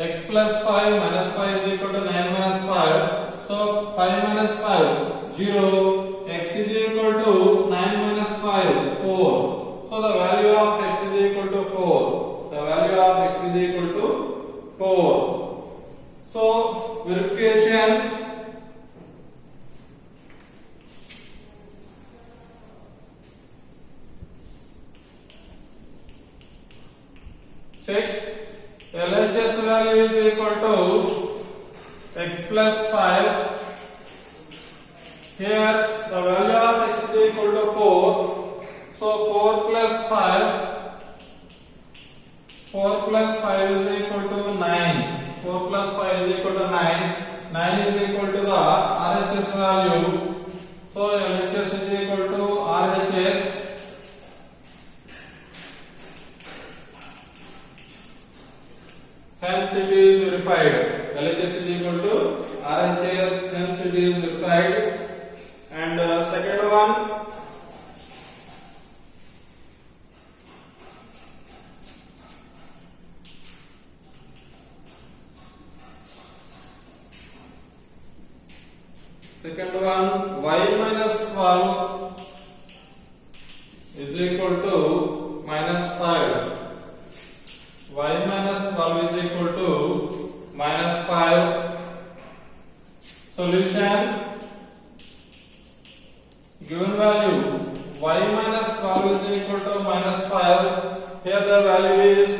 x plus 5 minus 5 is equal to 9 minus 5. So 5 minus 5 0. X is equal to 9 minus 5 4. So the value of x is equal to 4. The value of x is equal to 4. So verification. Check. LHS value is equal to x plus 5. Here the value of x is equal to 4. So 4 plus 5. 4 plus 5 is equal to 9. 4 plus 5 is equal to 9. 9 is equal to the RHS value. So LHS is equal to RHS. Hence it is verified. LHS is equal to RHS. Hence it is verified. And second one. Second one, y minus 12 is equal to minus 5. Y minus 12 is equal to minus 5. Solution. Given value y minus 12 is equal to minus 5. Here the value is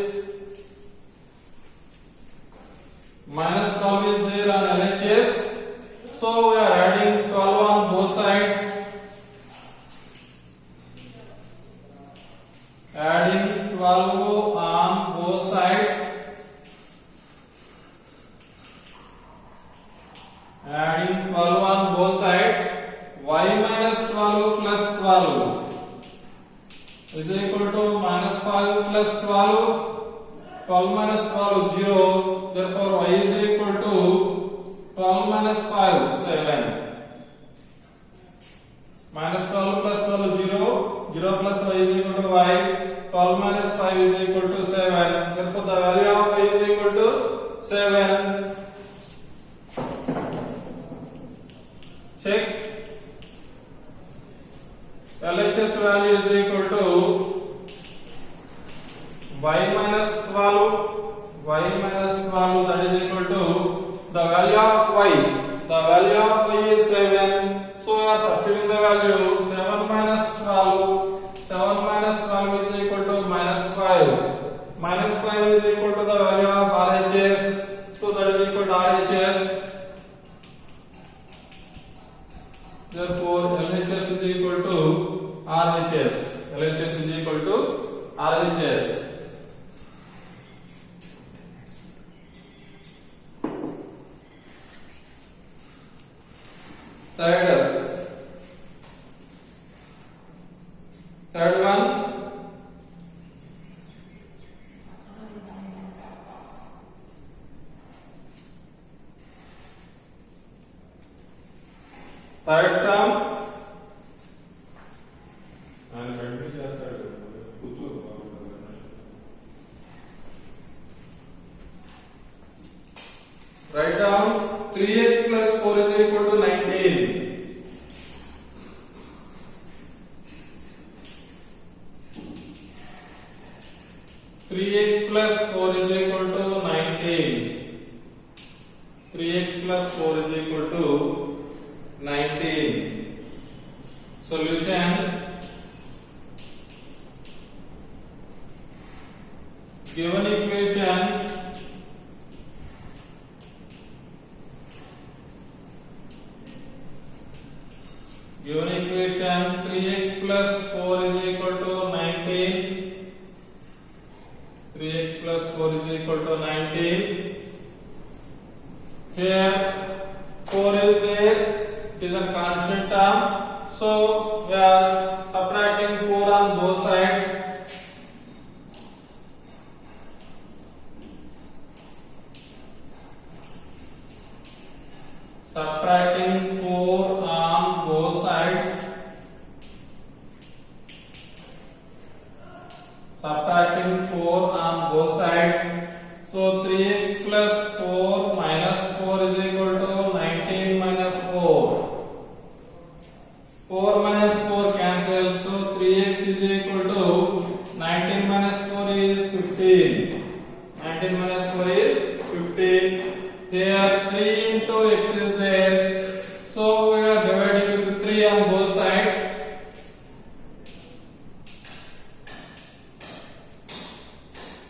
minus 12 is there on LHS. So we are adding 12 on both sides. Adding 12 on both sides. Adding 12 on both sides. Y minus 12 plus 12 is equal to minus 5 plus 12. 12 minus 12 0. Therefore y is equal to 12 minus 5 7. Minus 12 plus 12 0. 0 plus y is equal to y. 12 minus 5 is equal to 7. Therefore the value of y is equal to 7. Check. LHS value is equal to y minus 12. Y minus 12, that is equal to the value of y. The value of y is 7. So we are substituting the value 7 minus 12. 7 minus 12 is equal to minus 5. Minus 5 is equal to the value of RHS. So that is equal to RHS. Therefore LHS is equal to RHS. LHS is equal to RHS. Third one. Third sum. Write down 3x plus 4 is equal to 19. 3x plus 4 is equal to 19. 3x plus 4 is equal to 19. Solution. Given equation. Given equation 3x plus 4 is equal to 19. 3x plus 4 is equal to 19. Here 4 is there. It is a constant term. So we are subtracting 4 on both sides. Subtracting 4 on both sides. Subtracting 4 on both sides. So 3x plus 19. 19 minus 4 is 15. Here 3 into x is there. So we are dividing with 3 on both sides.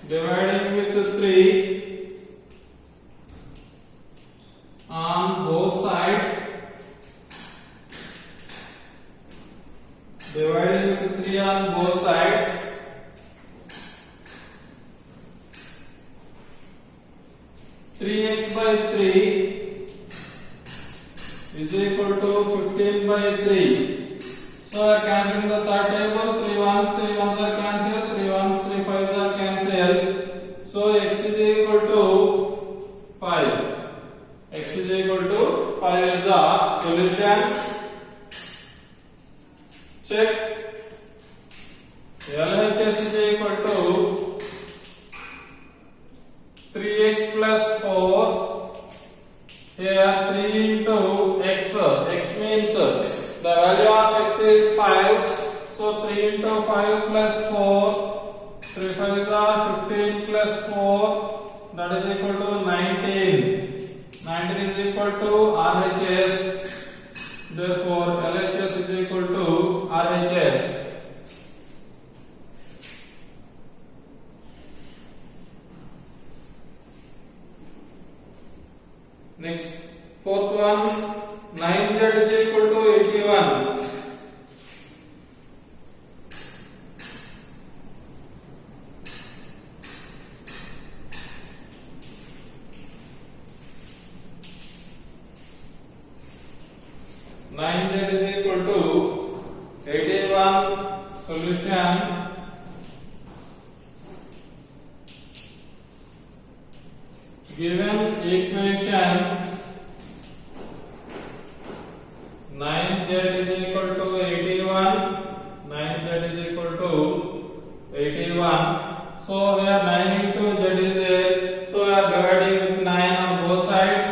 Dividing with 3 on both sides. Dividing with 3 on both sides. 3x by 3 is equal to 15 by 3. So I cancelling the third table. 3 ones are cancelled. 3 ones, 3 fives are cancelled. So x is equal to 5. X is equal to 5 is the solution. Check. LHS is equal to 3x plus 4. Here 3 into x. X means the value of x is 5. So 3 into 5 plus 4. 3 5 are 15 plus 4. That is equal to 19. 19 is equal to RHS. Therefore LHS is equal to RHS. Next, fourth one, 9z is equal to 81. Nine z is equal to 81. Solution. Given equation 9z is equal to 81. 9z is equal to 81. So here 9 into z is there. So we are dividing with 9 on both sides.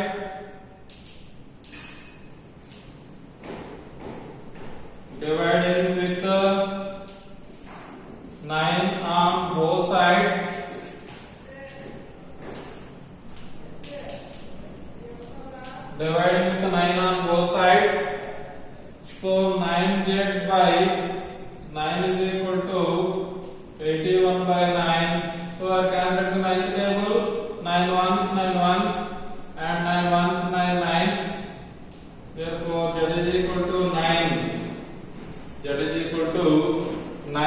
Dividing with 9 on both sides. Dividing with 9 on both sides. So 9z by 9 is equal to 81 by 9. So I cancel the 9th table. 9 ones, 9 ones, and 9 ones, 9 nines. Therefore z is equal to 9. Z is equal to 9.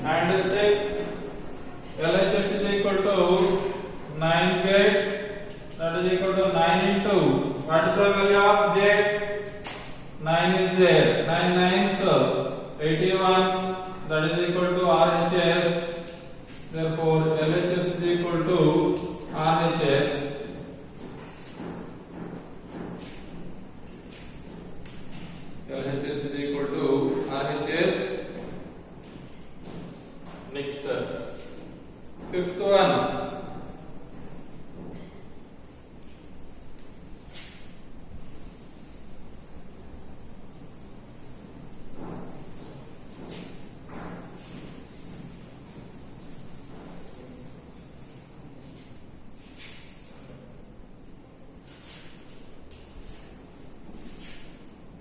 And check. LHS is equal to 9z. That is equal to 9 into, what is the value of z? 9 is there. 9 nines, 81. That is equal to RHS. Therefore LHS is equal to RHS. LHS is equal to RHS. Next, fifth one.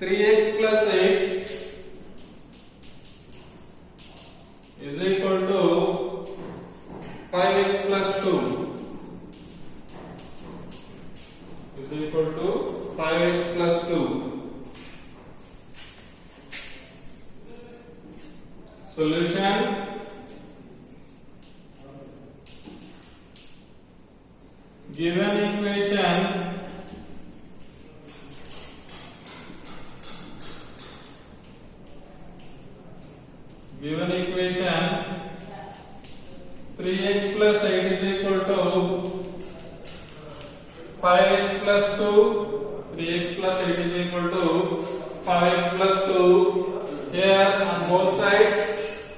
3x plus 8 is equal to 5x plus 2 is equal to 5x plus 2. Solution. Given equation Given equation 3x plus 8 is equal to 5x plus 2. 3x plus 8 is equal to 5x plus 2. Here on both sides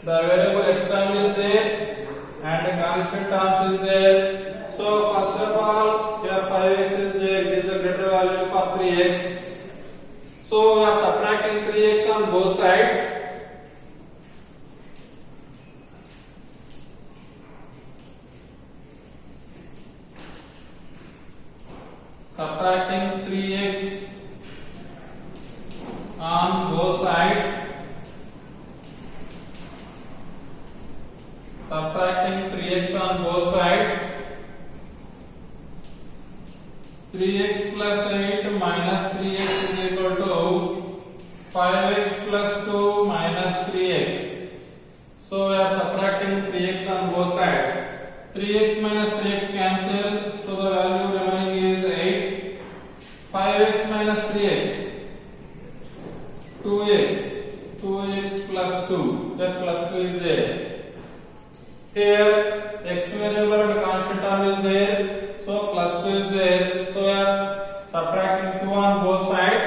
the variable x term is there and the constant terms is there. So first of all here 5x is there, it is the greater value for 3x. So we are subtracting 3x on both sides. subtracting 3x on both sides, subtracting 3x on both sides, 3x plus 8 minus 3x is equal to 5x plus 2 minus 3x. So we are subtracting 3x on both sides. 3x minus 3x cancel, so the value remaining is 8. 5x minus 3x, 2x, 2x plus 2, that plus 2 is there. Here x variable and constant term is there, so plus 2 is there, so we are subtracting 2 on both sides.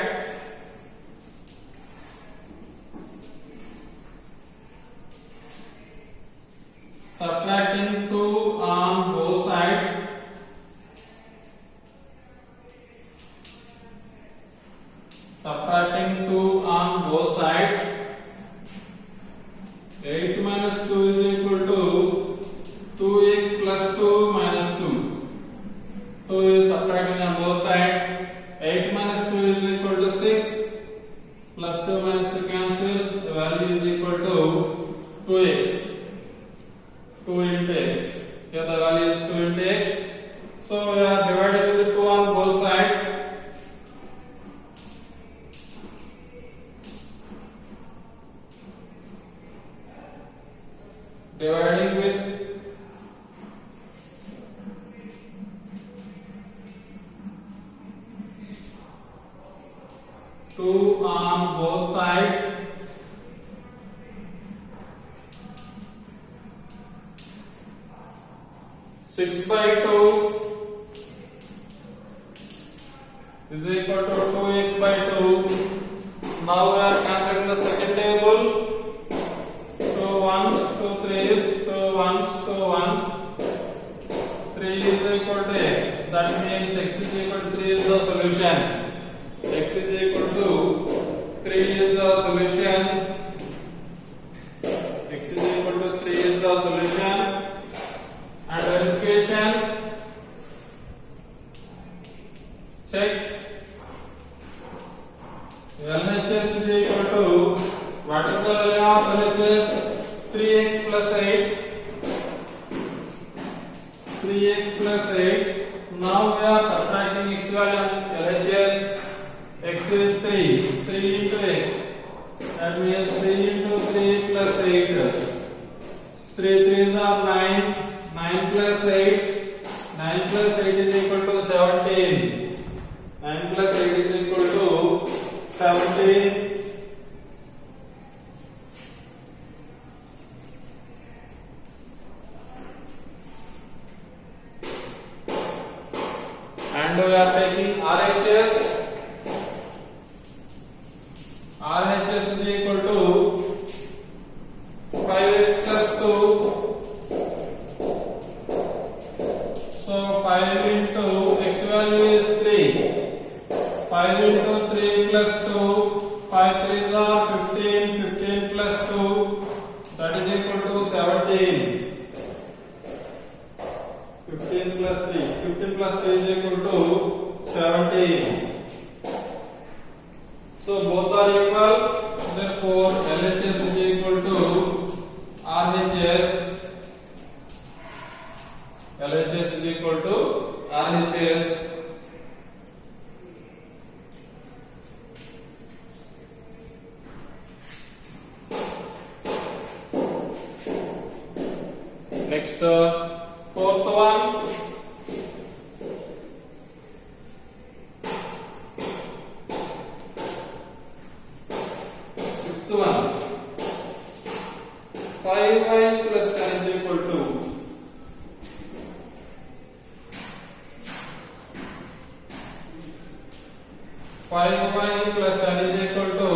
Subtracting 2 on both sides. Subtracting 2 on both sides. 8 minus 2 is equal to 2x plus 2 minus 2. So we are subtracting on both sides. 8 minus 2 is equal to 6. Plus 2 minus 2 cancel. The value is equal to 2x. 2 into x. Here the value is 2 into x. So we are dividing with 2 on both sides. Dividing with 2 on both sides. Six by 2 is equal to 2x by 2. Now we are calculating the second table. 2 ones, 2 threes, 2 ones, 2 ones. 3 is equal to x. That means x is equal to 3 is the solution. X is equal to 3 is the solution. X is equal to 3 is the solution. And verification, check. LHS is equal to, what is the value of LHS? 3x plus 8. 3x plus 8. Now we are subtracting x value on LHS. X is 3. 3 into x. That means 3 into 3 plus 8. 3 3s are 9. 9 plus 8. 9 plus 8 is equal to 17. 9 plus 8 is equal to 17. And we are taking RHS. RHS is equal to 5x plus 2. So 5 into x value is 3. 5 into 3 plus 2. 5 3s are 15. 15 plus 2. That is equal to 17. 15 plus 3. 15 plus 3 is equal to 17. So both are equal. Therefore LHS is equal to RHS. LHS is equal to RHS. Next, fourth one. Sixth one. 5y plus 10 is equal to 5y plus 10 is equal to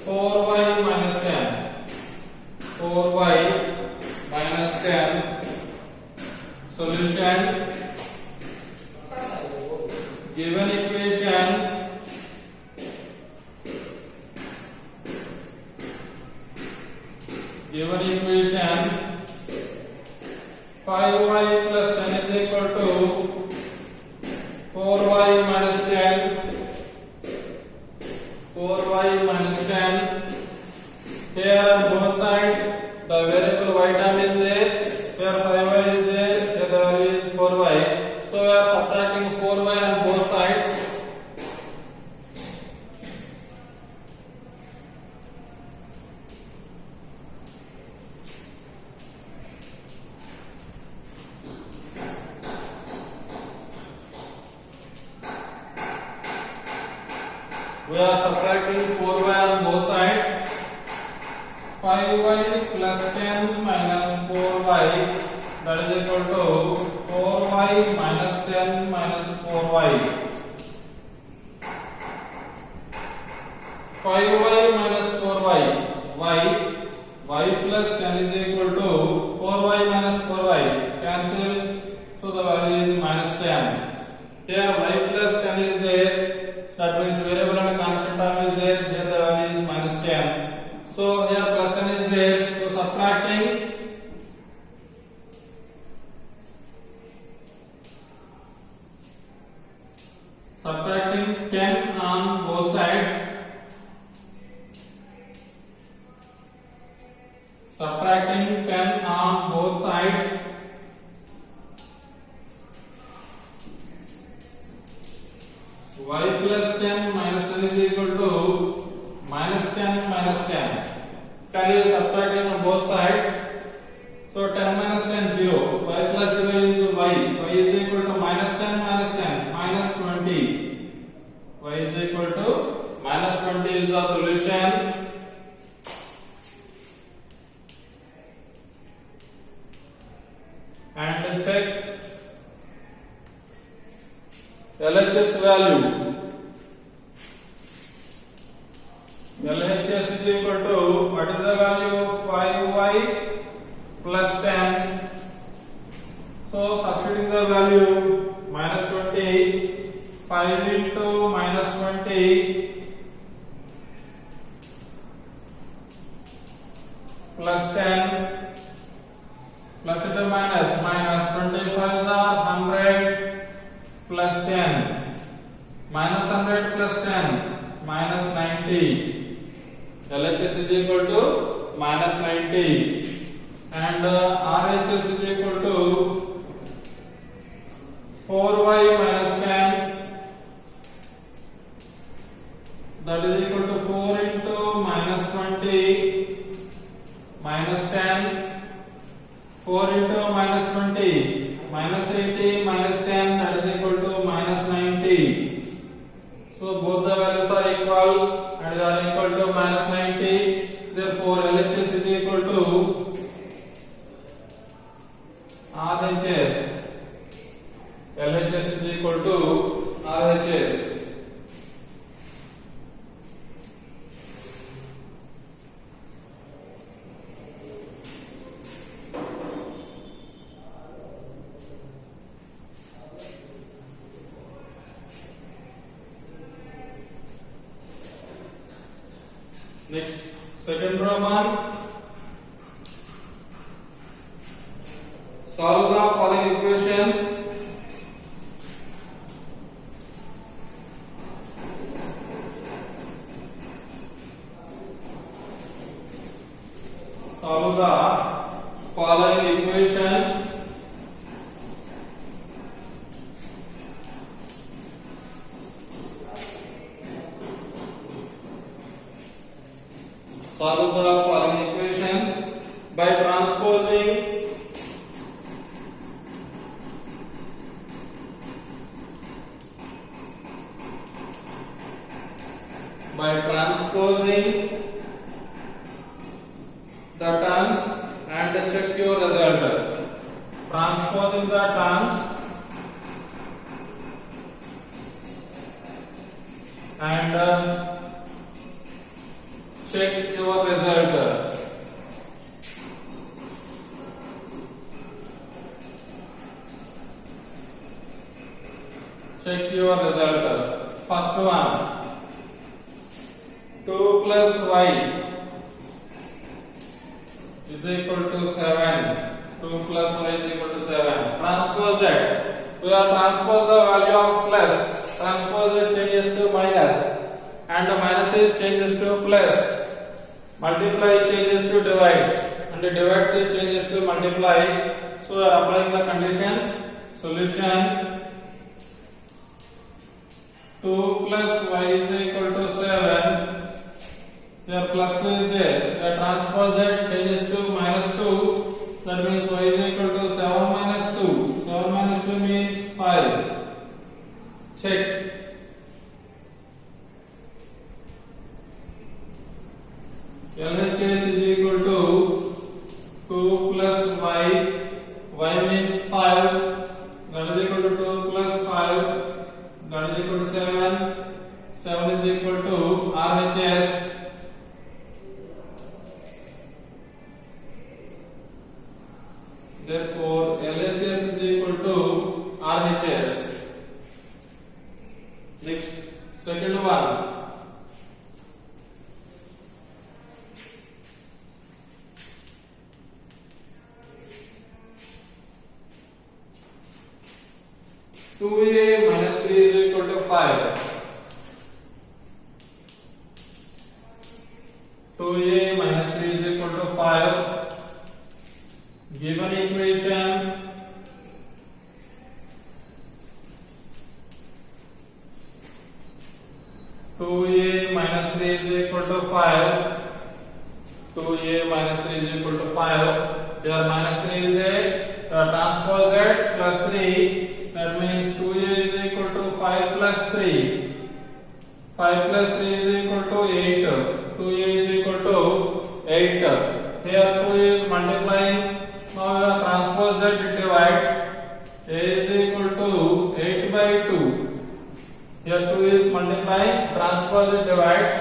4y minus 10. 4y minus 10. Solution. Given equation. Given equation. 5y plus 10 is equal to 4y We are subtracting 4y on both sides. 5y plus 10 minus 4y, that is equal to 4y minus 10 minus 4y. 5y minus 4y, y plus 10 is equal to 4y minus 4y, cancel, so the value is minus 10. Here y plus 10 is there, that means variable and constant term is there, here the value is minus 10. So here plus 10 is there, so subtracting 10 on both sides. Subtracting 10 on both sides. Y plus 10 minus 10 is equal to minus 10 minus 10. Can you subtracting on both sides? So 10 minus 10 0. Y plus 0 is y. Y is equal to minus 10 minus 10 minus 20. Y is equal to minus 20 is the solution. And check LHS value. LHS is equal to, what is the value of 5y plus 10? So substituting the value minus 20, 5 into minus 20 plus 10 plus into minus, minus 25 are 100 plus 10, minus 100 plus 10, minus 90. LHS is equal to minus 90. And RHS is equal to 4y minus 10, that is equal to 4 into minus 20 minus 10, 4 into minus 20 minus 80 minus 10, that is equal to minus 90. So both the values are equal and they are equal to minus 90. Therefore LHS is equal to RHS. LHS is equal to RHS. Next, second Roman. Solve the following equations. Solve the following equations. Solve the following equations by transposing the terms and check your result. Transposing the terms and check your result. Check your result. First one, 2 plus y is equal to 7. 2 plus y is equal to 7. Transpose that. We are transpose the value of plus. Transpose it changes to minus. And the minus is changes to plus. Multiply changes to divides. And the divides is changes to multiply. So we are applying the conditions. Solution. 2 plus y is equal to 7. Here plus 2 is there. Here transpose that changes to minus 2. That means y is equal to 7 minus 2. 7 minus 2 means 5. Check. plus y means 5, that is equal to 2 plus 5, that is equal to 7. 7 is equal to RHS. Therefore, LHS is equal to RHS. Next, second one. Two A minus 3 is equal to 5. 2A minus 3 is equal to 5. Given equation, two A minus 3 is equal to 5. 2A minus 3 is equal to 5. Here minus 3 is a transpose that plus 3. That means 2A is equal to 5 plus 3. 5 plus 3 is equal to 8. 2A is equal to 8. Here 2 is multiplying. Now we have transpose that, it divides. A is equal to 8 by 2. Here 2 is multiplying, transpose it divides.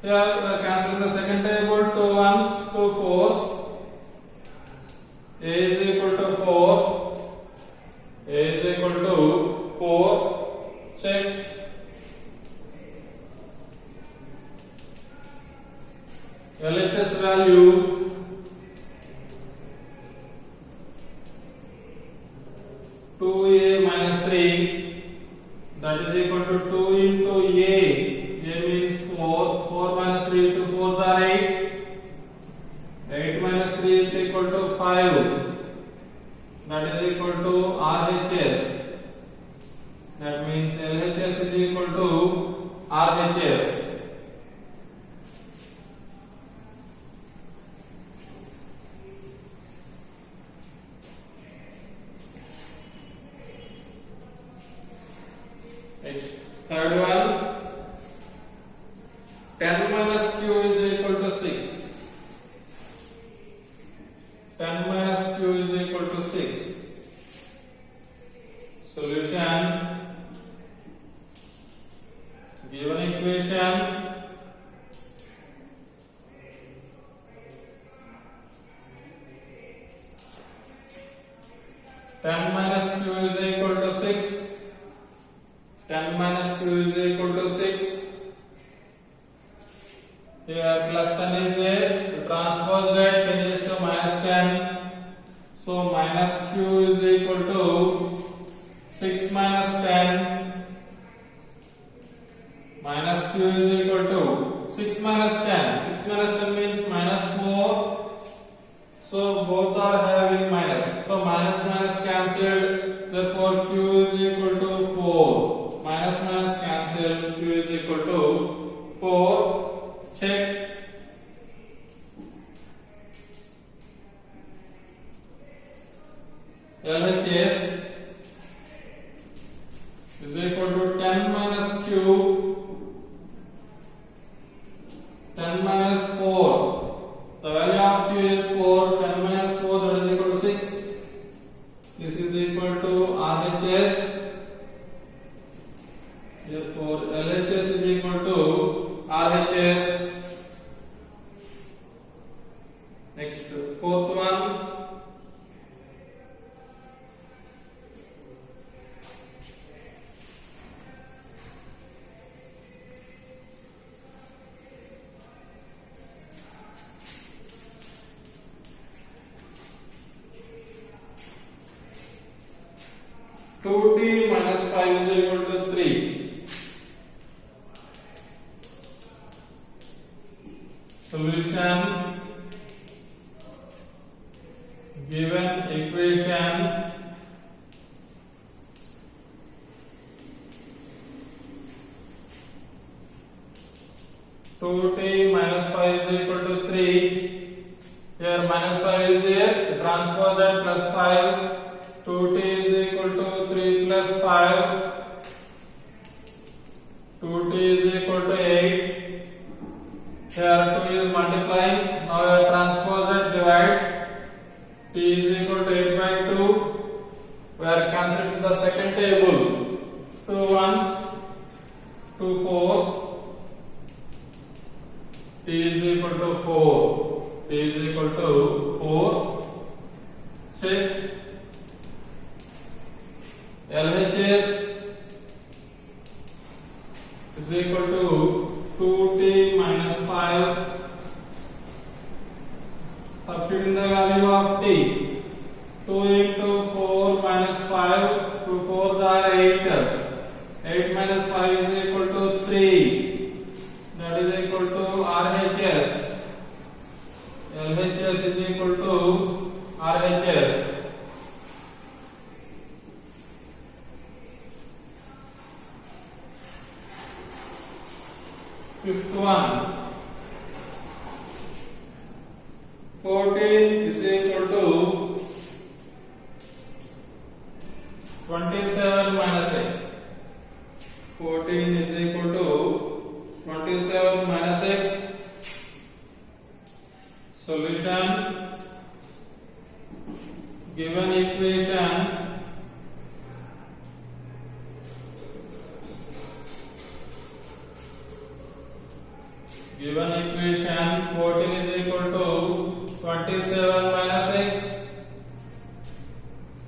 Here we are cancelling the second table, 2 ones, 2 fours. A is equal to 4. A is equal to 4. Check. LHS value 2A minus 3, that is equal to 2 into A. A means 4. 4 minus 3 into 4 are 8. 8 minus 3 is equal to 5. That is equal to RHS. That means LHS is equal to RHS. Third one, 10 minus q is equal to 6. 10 minus q is equal to 6. Solution. Given equation, ten minus q is equal to 6. 10 minus q is equal to 6. Here plus 10 is there. To transpose that, changes to minus 10. So minus q is equal to 6 minus 10. Minus q is equal to 6 minus 10. 6 minus 10 means minus 4. So both are having minus. So minus minus cancelled. Therefore q is equal to 4. Minus minus cancel, q is equal to 4. Check. LHS is equal to 10 minus q, 10 minus 4. The value of q is 4. 10 minus 4, that is equal to 6. This is equal to RHS. Therefore, LHS is equal to RHS. Next, fourth one. Two t minus 5 is equal to 3. Solution. Given equation, two t minus 5 is equal to 3. Here minus 5 is there. Transpose that plus 5. 2t is equal to 3 plus 5. 2t is equal to 8. Here 2 is multiplying. Now we transpose that divides. is equal to 8 by 2. We are considering the second table. 2 ones, 2 fours. T is equal to 4. T is equal to 4. Check. LHS is equal to 2t minus 5. Substituting the value of t. 2 into 4 minus 5. 2 4s are 8. 8 minus 5 is equal to 3. That is equal to RHS. LHS is equal to RHS. Fifth one. 14 is equal to 27 minus x. 14 is equal to 27 minus x. Solution. Given equation. Given equation 14 is equal to 27 minus x.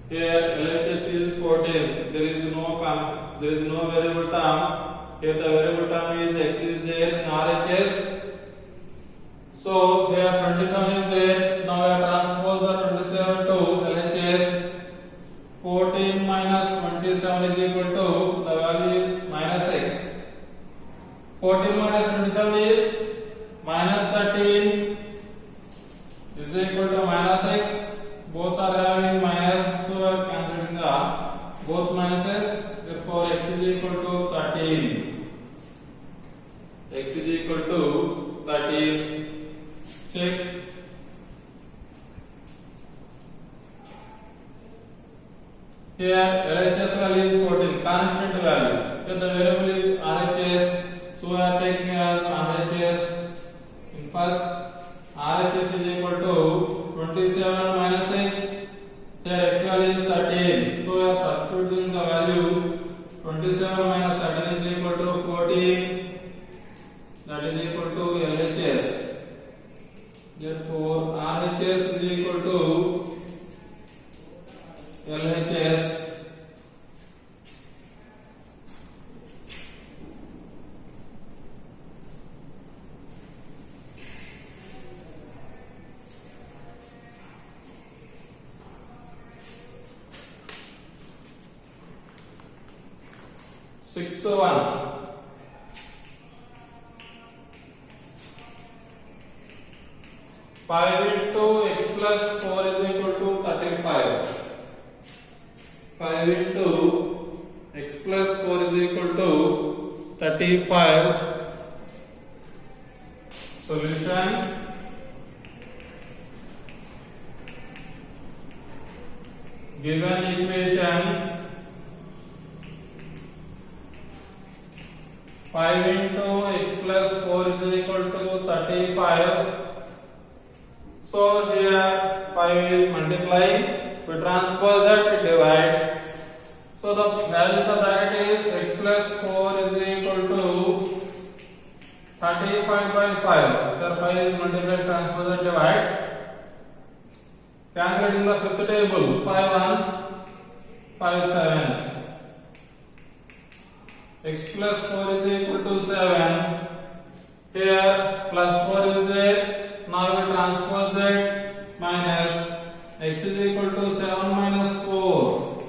Here LHS is 14. There is no variable term. Here the variable term is x is there in RHS. So here 27 is there. Now we have transposed the 27 to LHS. 14 minus 27 is equal to the value is minus x. 14 minus 27 is minus 13 is equal to minus x. Both are having minus, so we are cancelling the both minuses. Therefore, x is equal to 13. X is equal to 13. Check. Here LHS value is 14, constant value. Here the variable is RHS, so we are taking as RHS. In first, RHS is equal to 27 minus x. Here x value is 13, so we are substituting the value 27 minus 13 is equal to 14. That is equal to LHS. Therefore, RHS is equal to LHS. Sixth one. 5 into x plus 4 is equal to 35. 5 into x plus 4 is equal to 35. Solution. Given equation 5 into x plus 4 is equal to 35. So here 5 is multiplying. We transpose that, it divides. So the value of the bracket is x plus 4 is equal to 35 by 5. Here 5 is multiplied, transpose that, divides. Calculating the fifth table. 5 ones, 5 sevens. X plus 4 is equal to 7. Here plus 4 is there. Now we transpose that, minus x is equal to 7 minus 4.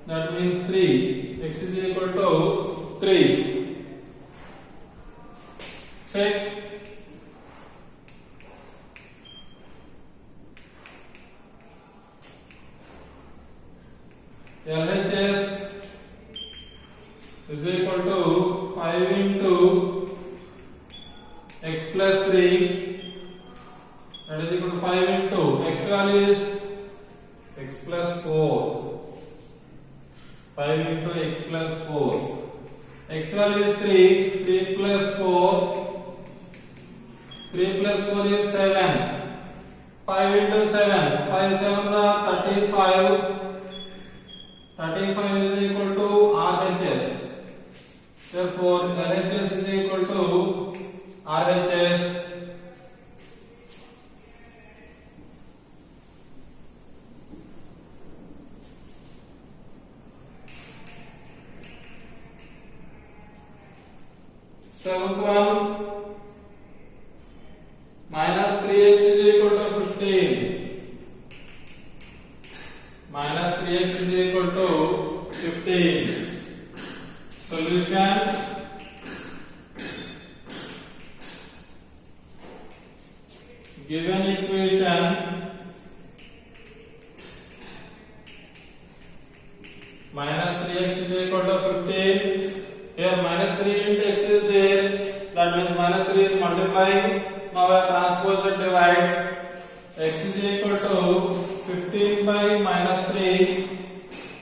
That means 3. X is equal to 3. Check. LHS is equal to 5 into x plus 3. That is equal to 5 into x value is x plus 4. 5 into x plus 4. X value is 3. 3 plus 4. 3 plus 4 is 7. 5 into 7, 5 7 are 35. 35 is equal to RHS. Therefore, LHS is equal to RHS. Seventh one, minus 3x is equal to 15. Minus 3x is equal to 15. Solution. Given equation, minus 3x is equal to 15. Here minus 3 into x is there. That means minus 3 is multiplying. Now a transposer divides. X is equal to 15 by minus 3.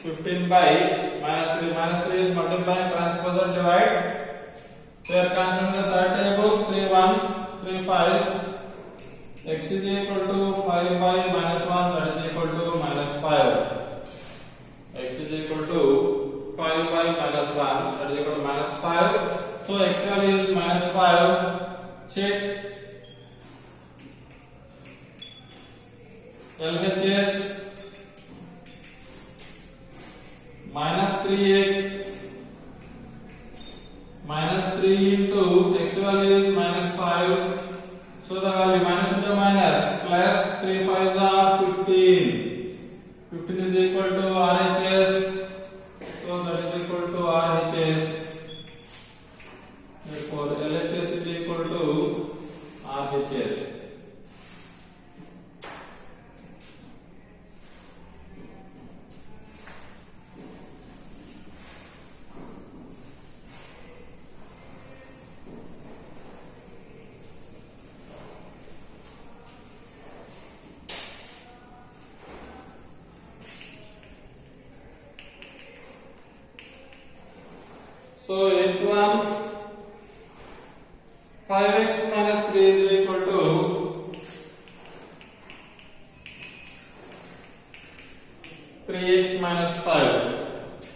15 by minus 3. Minus 3 is multiplying. Transposer divides. Here consider the third table. 3 ones, 3 fives. X is equal to 5 by minus 1. That is equal to minus 5. X is equal to 5 by minus 1. That is equal to minus 5. So x value is minus 5. Check. LHS minus 3x minus 3 into x value is minus 5. So the value minus into minus plus 3 5s are 15. 15 is equal to RHS. So that is equal to RHS. Therefore LHS is equal to RHS. So eighth one, 5x minus 3 is equal to 3x minus 5.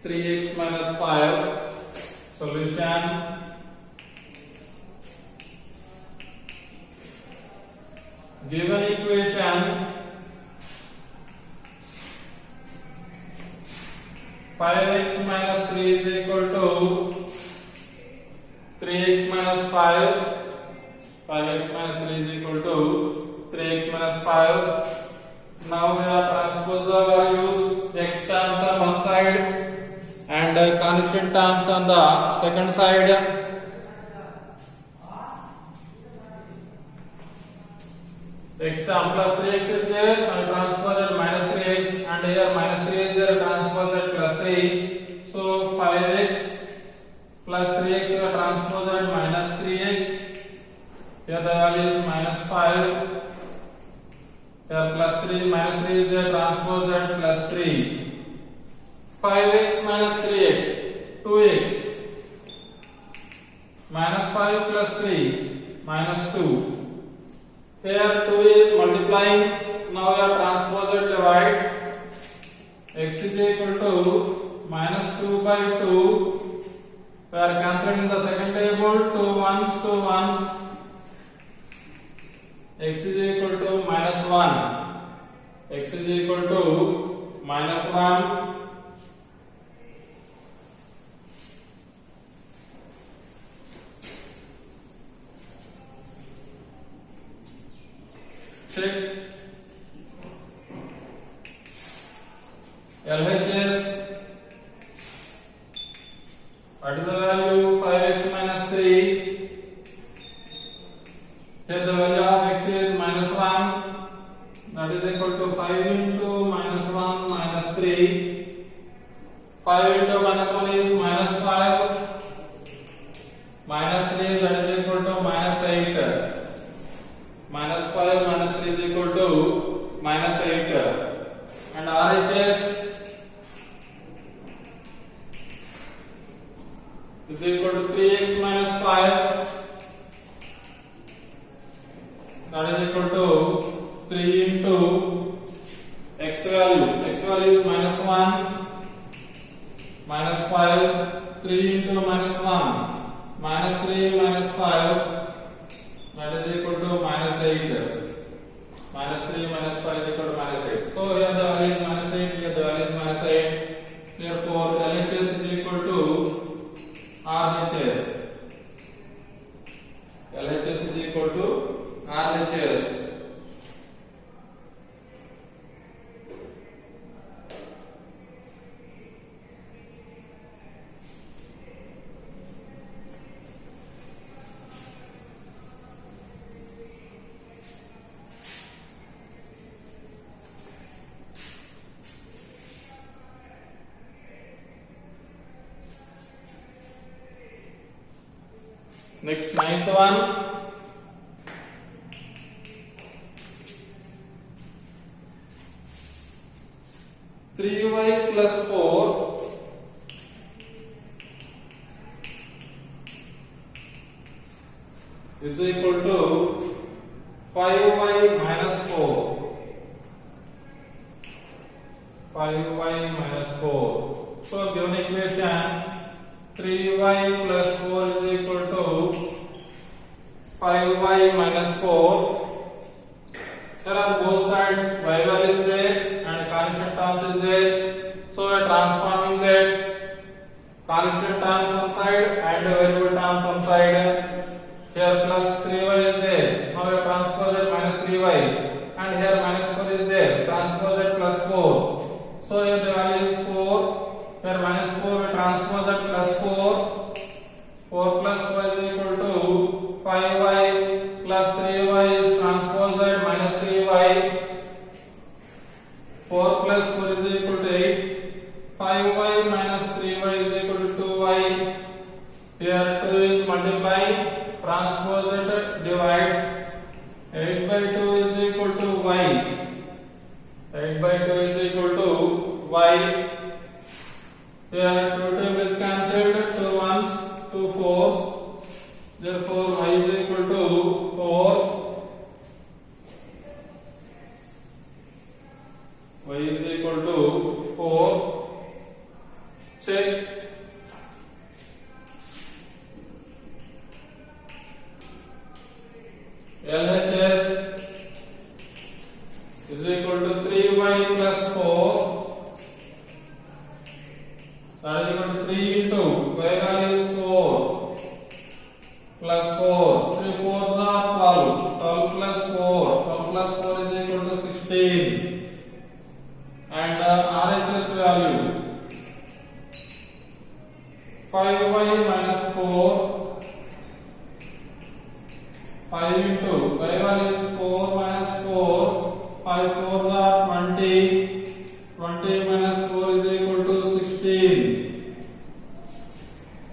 3x minus 5. Solution. Given equation, 5x minus 3 is equal to 3x minus 5. 5x minus 3 is equal to 3x minus 5. Now we are transpose the values, x terms on one side and constant terms on the second side. X term plus 3x is there, and transpose minus 3x, and here minus 3 is there, transpose plus 3. So 5x plus 3x, you transpose minus 3x. Here the value is minus 5. Here plus 3, minus 3 is there, transpose plus 3. 5x minus 3x, 2x. Minus 5 plus 3, minus 2. Here 2 is multiplying. Now we are transposed divides. X is equal to minus 2 by 2. We are cancelling the second table. 2 ones, 2 ones. X is equal to minus 1. X is equal to minus 1. Check. LHS. What is the value? 5x minus 3. Here the value of x is minus 1. That is equal to 5 into minus 1 minus 3. 5 into minus 1 is minus 5. Minus 3, that is equal to minus 8. Minus 5 minus 3 is equal to minus 8. And RHS is equal to 3x minus 5. That is equal to value is minus 1, minus 5, 3 into minus 1, minus 3 minus 5, that is equal to minus 8. Minus 3 minus 5 is equal to minus 8. So here the value is minus 8, here the value is minus 8. Therefore, LHS is equal to RHS. LHS is equal to RHS. Next, ninth one. 3y plus 4 is equal to 5y minus 4. 5y minus 4. So given equation 3y plus 4 is equal to 5y minus 4. Here on both sides y value is there and constant terms is there. So we are transforming that constant terms on side and variable terms on side. Here plus 3y is there. Now we have transposed that minus 3y and here minus 4 is there. Transpose that plus 4. So here the value is 4. Here minus 4 we transpose that plus 4. 4 plus 4 is equal to 5y plus 3y is transposed that minus 3y. 4 plus 4 is equal to 8. 5y minus 3y is equal to 2y. Here 2 is multiplying. Transpose it divides. 8 by 2 is equal to y. 8 by 2 is equal to y. Here 2 tables is cancelled. 2 ones, 2 fours. Therefore y is equal to 4. Y is equal to 4. Check. LHS is equal to 3y plus 4. That is equal to 3 into y value is 4 plus 4. 3 4s are 12. 12 plus 4. 12 plus 4 is equal to 16. And RHS value 5y minus 4. 5 into y value is 4 minus 4. 5 4s are 20. 20 minus 4 is equal to 16.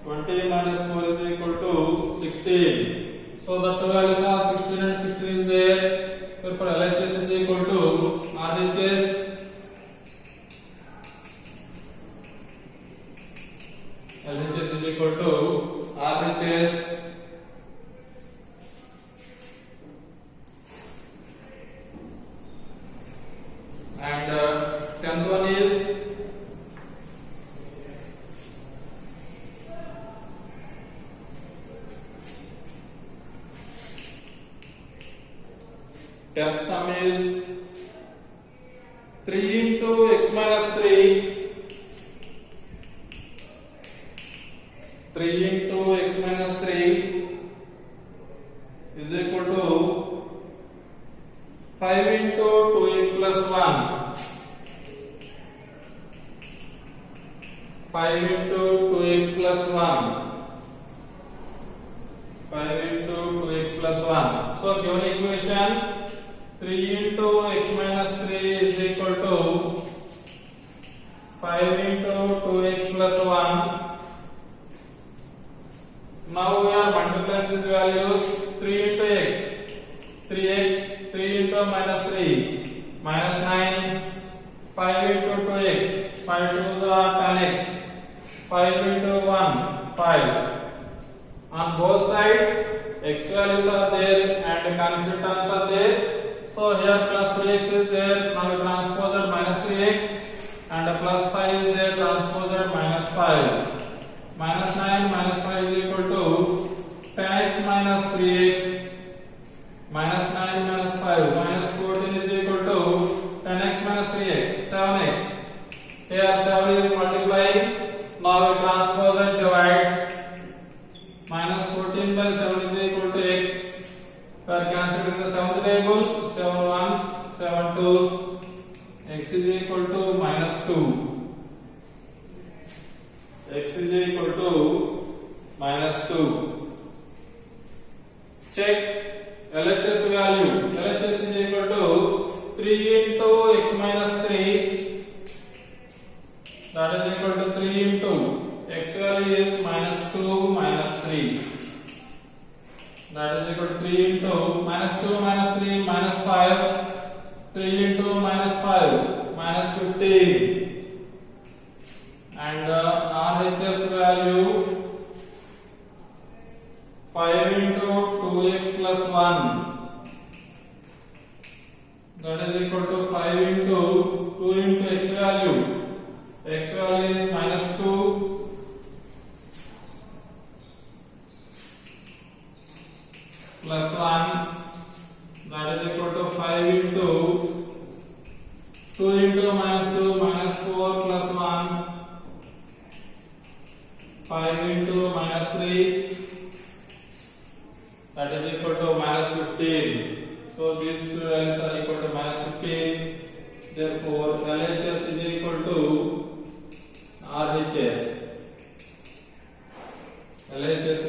20 minus 4 is equal to 16. So the two values are 16 and 16 is there. Therefore LHS is equal to RHS. LHS is equal to RHS. And 10th one is tenth sum is 3 into x minus 3. 3 into x minus 3 is equal to 5 into 2x plus 1. 5 into 2x plus 1. 5 into 2x plus 1. So given equation 3 into x minus 3 is equal to 5 into 2x plus 1. Now we are multiplying these values. 3 into x, 3x, 3 into minus 3, minus 9, 5 into 2x, 5 2s are 10x, 5 into 1, 5. On both sides, x values are there and constant terms are there. So here plus 3x is there. Now we transpose that minus 3x x is equal to -2. X is equal to -2. Check LHS value. LHS is equal to 3 into x minus 3. That is equal to 3 into x value is -2 minus 3. That is equal to 3 into -2 minus 3 minus 5. 3 into -5 minus 15. And the RHS value 5 into 2x plus 1. That is equal to 5 into 2 into x value. X value is -2 plus 1. That is equal to 5 into 2 into -2 -4 plus 1. 5 into -3. That is equal to -15. So these two values are equal to -15. Therefore, LHS is equal to RHS. LHS